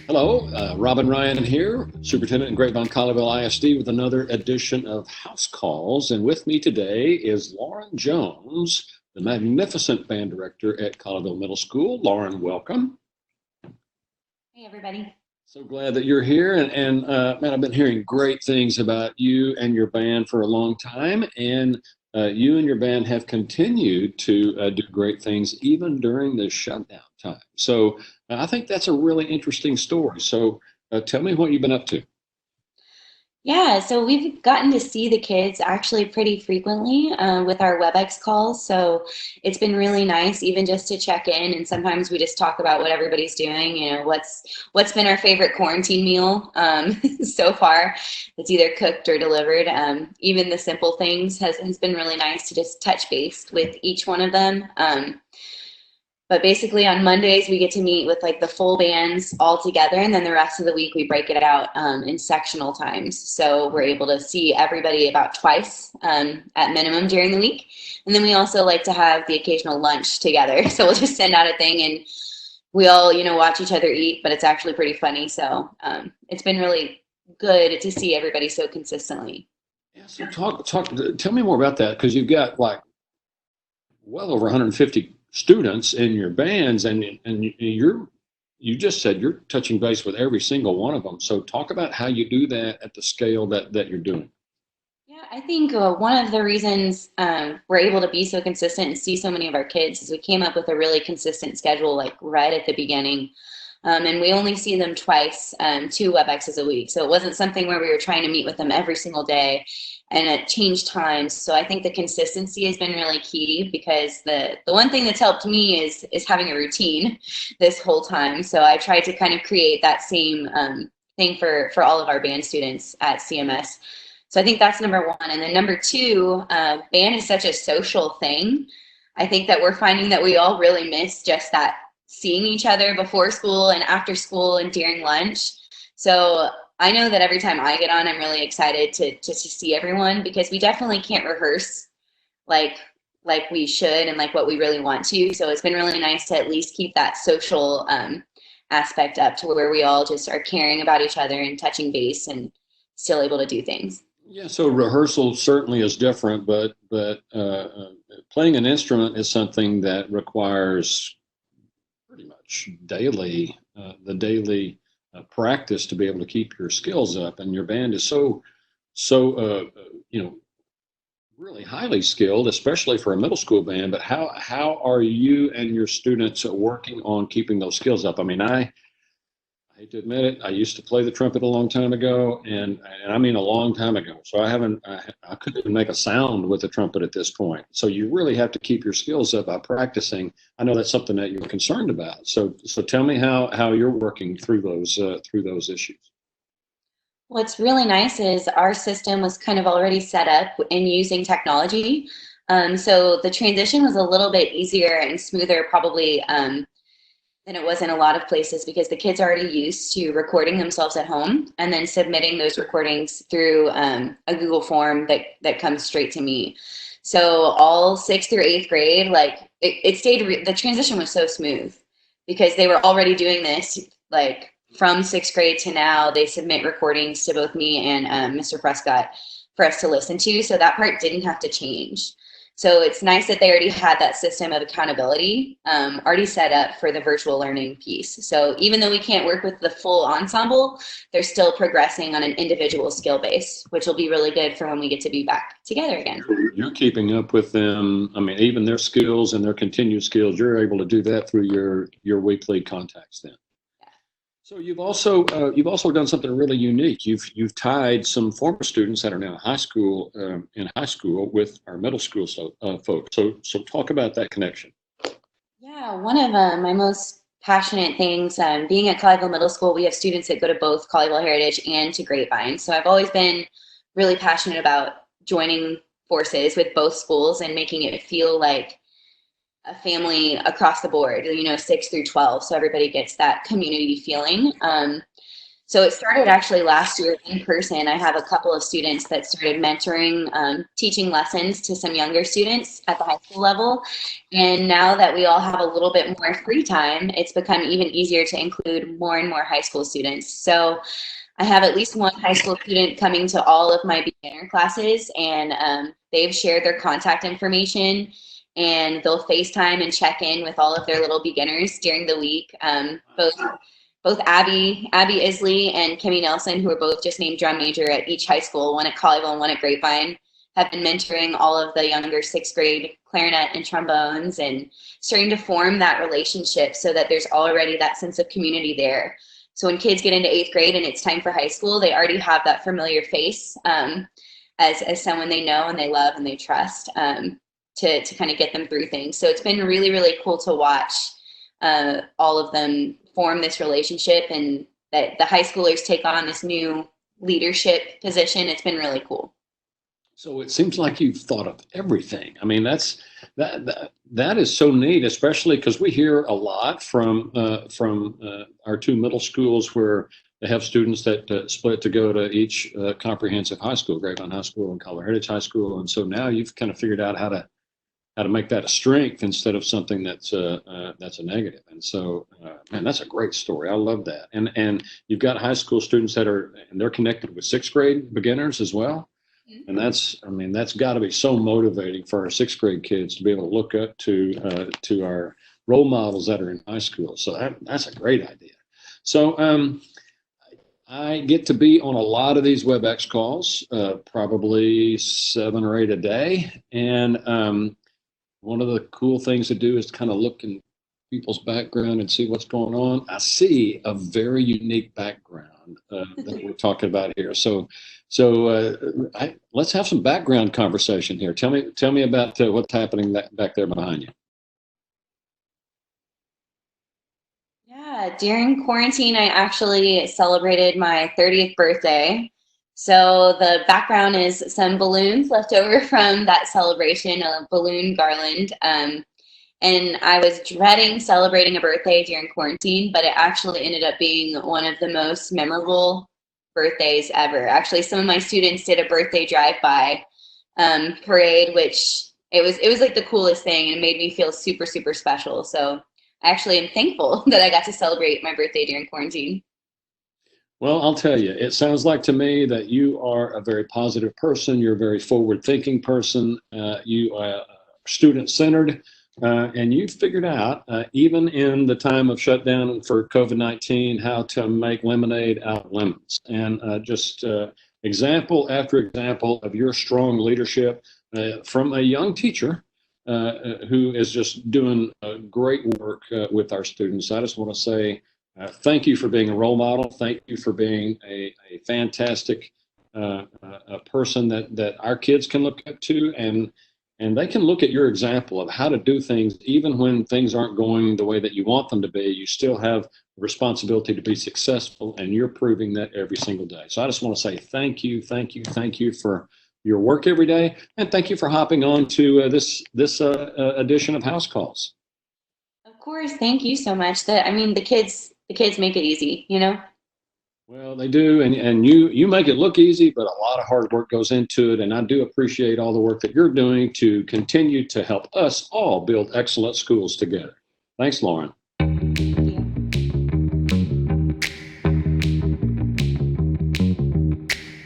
Hello, Robin Ryan here, Superintendent in Grapevine Colleyville ISD with another edition of House Calls. And with me today is Lauren Jones, the magnificent band director at Colleyville Middle School. Lauren, welcome. Hey, everybody. So glad that you're here. And man, I've been hearing great things about you and your band for a long time. And you and your band have continued to do great things even during this shutdown time. So I think that's a really interesting story. So tell me what you've been up to. Yeah, so we've gotten to see the kids actually pretty frequently with our WebEx calls. So it's been really nice, even just to check in. And sometimes we just talk about what everybody's doing. You know, what's been our favorite quarantine meal so far. It's either cooked or delivered. Even the simple things has been really nice to just touch base with each one of them. But basically on Mondays we get to meet with like the full bands all together, and then the rest of the week we break it out in sectional times. So we're able to see everybody about twice at minimum during the week. And then we also like to have the occasional lunch together. So we'll just send out a thing and we all, watch each other eat, but it's actually pretty funny. So it's been really good to see everybody so consistently. Yeah, so tell me more about that because you've got like well over 150 students in your bands, and you just said you're touching base with every single one of them. So talk about how you do that at the scale that you're doing. Yeah, I think one of the reasons we're able to be so consistent and see so many of our kids is we came up with a really consistent schedule, like right at the beginning. And we only see them twice, 2 WebExes a week. So it wasn't something where we were trying to meet with them every single day and at changed times. So I think the consistency has been really key because the one thing that's helped me is having a routine this whole time. So I tried to kind of create that same thing for all of our band students at CMS. So I think that's number one. And then number two, band is such a social thing. I think that we're finding that we all really miss just that seeing each other before school and after school and during lunch. So I know that every time I get on, I'm really excited to see everyone because we definitely can't rehearse like like we should and like what we really want to. So it's been really nice to at least keep that social aspect up to where we all just are caring about each other and touching base and still able to do things. Yeah, so rehearsal certainly is different, but playing an instrument is something that requires pretty much the daily practice to be able to keep your skills up. And your band is so really highly skilled, especially for a middle school band. But how are you and your students working on keeping those skills up? I mean, I hate to admit it, I used to play the trumpet a long time ago, and I mean a long time ago. So I couldn't even make a sound with the trumpet at this point. So you really have to keep your skills up by practicing. I know that's something that you're concerned about. So tell me how you're working through those issues. What's really nice is our system was kind of already set up in using technology. So the transition was a little bit easier and smoother probably than it was in a lot of places because the kids are already used to recording themselves at home and then submitting those recordings through a Google form that comes straight to me. So all sixth through eighth grade, like it stayed, the transition was so smooth because they were already doing this like from sixth grade to now. They submit recordings to both me and Mr. Prescott for us to listen to. So that part didn't have to change. So it's nice that they already had that system of accountability already set up for the virtual learning piece. So even though we can't work with the full ensemble, they're still progressing on an individual skill base, which will be really good for when we get to be back together again. You're keeping up with them. I mean, even their skills and their continued skills, you're able to do that through your weekly contacts then. So you've also done something really unique. You've tied some former students that are now in high school with our middle school folks. So talk about that connection. Yeah, one of my most passionate things, being at Colleyville Middle School, we have students that go to both Colleyville Heritage and to Grapevine. So I've always been really passionate about joining forces with both schools and making it feel like a family across the board, 6 through 12. So everybody gets that community feeling. So it started actually last year in person. I have a couple of students that started mentoring, teaching lessons to some younger students at the high school level. And now that we all have a little bit more free time, it's become even easier to include more and more high school students. So I have at least one high school student coming to all of my beginner classes, and they've shared their contact information, and they'll FaceTime and check in with all of their little beginners during the week. Both Abby Isley and Kimmy Nelson, who are both just named drum major at each high school, one at Colleyville and one at Grapevine, have been mentoring all of the younger sixth grade clarinet and trombones and starting to form that relationship so that there's already that sense of community there. So when kids get into eighth grade and it's time for high school, they already have that familiar face as someone they know and they love and they trust to kind of get them through things. So it's been really, really cool to watch all of them form this relationship and that the high schoolers take on this new leadership position. It's been really cool. So it seems like you've thought of everything. I mean, that is so neat, especially because we hear a lot from our two middle schools where they have students that split to go to each comprehensive high school, Grapevine High School and Colorado Heritage High School, and so now you've kind of figured out how to make that a strength instead of something that's a negative. And so, man, that's a great story. I love that. And you've got high school students and they're connected with sixth grade beginners as well. And that's got to be so motivating for our sixth grade kids to be able to look up to our role models that are in high school. So that's a great idea. So I get to be on a lot of these WebEx calls, probably 7 or 8 a day. And one of the cool things to do is kind of look in people's background and see what's going on. I see a very unique background that we're talking about here. So let's have some background conversation here. Tell me about what's happening back there behind you. Yeah, during quarantine, I actually celebrated my 30th birthday. So the background is some balloons left over from that celebration, a balloon garland. And I was dreading celebrating a birthday during quarantine, but it actually ended up being one of the most memorable birthdays ever. Actually, some of my students did a birthday drive-by parade, which it was like the coolest thing, and it made me feel super, super special. So I actually am thankful that I got to celebrate my birthday during quarantine. Well, I'll tell you, it sounds like to me that you are a very positive person. You're a very forward-thinking person. You are student-centered, and you figured out, even in the time of shutdown for COVID-19, how to make lemonade out of lemons. And just example after example of your strong leadership from a young teacher who is just doing great work with our students. I just want to say thank you for being a role model. Thank you for being a fantastic a person that our kids can look up to, and they can look at your example of how to do things even when things aren't going the way that you want them to be. You still have the responsibility to be successful, and you're proving that every single day. So I just want to say thank you, thank you, thank you for your work every day, and thank you for hopping on to this edition of House Calls. Of course, thank you so much. The kids make it easy, you know? Well, they do, and you make it look easy, but a lot of hard work goes into it, and I do appreciate all the work that you're doing to continue to help us all build excellent schools together. Thanks, Lauren.